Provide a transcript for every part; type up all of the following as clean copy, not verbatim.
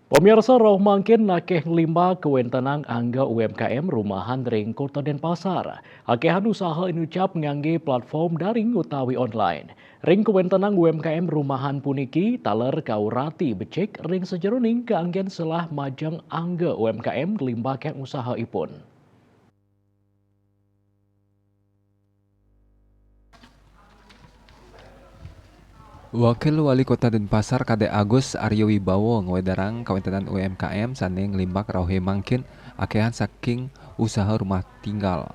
Pemirsa roh mangkin nakeh lima kewentenang angga UMKM rumahan ring Kota Denpasar. Akehan usaha inucap ngangge platform daring utawi online. Ring kewentenang UMKM rumahan puniki taler kaurati becek ring sejeroning keanggen selah majang angga UMKM limbakan usaha ipun. Wakil Wali Kota Denpasar Kade Agus Aryo Wibowo ngewedarang kawentenan UMKM sane nglimbak rauhe mangkin akehan saking usaha rumah tinggal.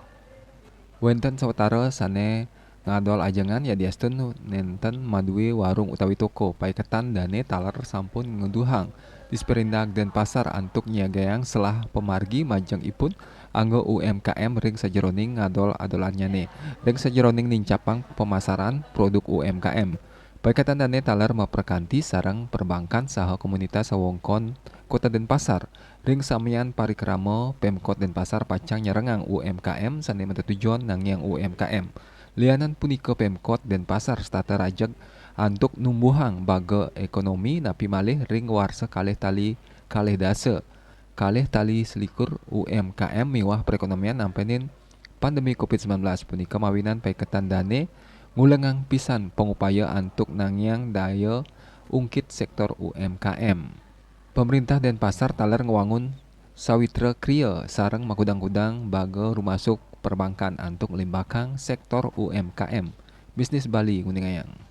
Wenten sawetara sane ngadol ajangan ya diasten nenten maduwe warung utawi toko paiketan dane taler sampun ngeduhang. Disperindak Denpasar antuk nyiagayang selah pemargi majang ipun anggo UMKM ring sajeroning ngadol adolanyane. Ring sajeroning nincapang pemasaran produk UMKM. Paikatan dane taler maperkanti sarang perbankan saha komunitas sawongkon Kota Denpasar. Ring samian parikrama Pemkot Denpasar pacang nyerengang UMKM sane tujuan nangyang UMKM. Lianan punika Pemkot Denpasar stata rajag antuk numbuhang baga ekonomi napi malih ring warsa kalih dase. Kalih tali selikur UMKM miwah perekonomian nampenin pandemi COVID-19 punika mawinan paiketan dane ngulengang pisan pengupaya antuk nangyang daya ungkit sektor UMKM. Pemerintah Denpasar taler ngewangun sawitra kriya sareng makudang-kudang baga rumasuk perbankan antuk limbakang sektor UMKM. Bisnis Bali Guningayang.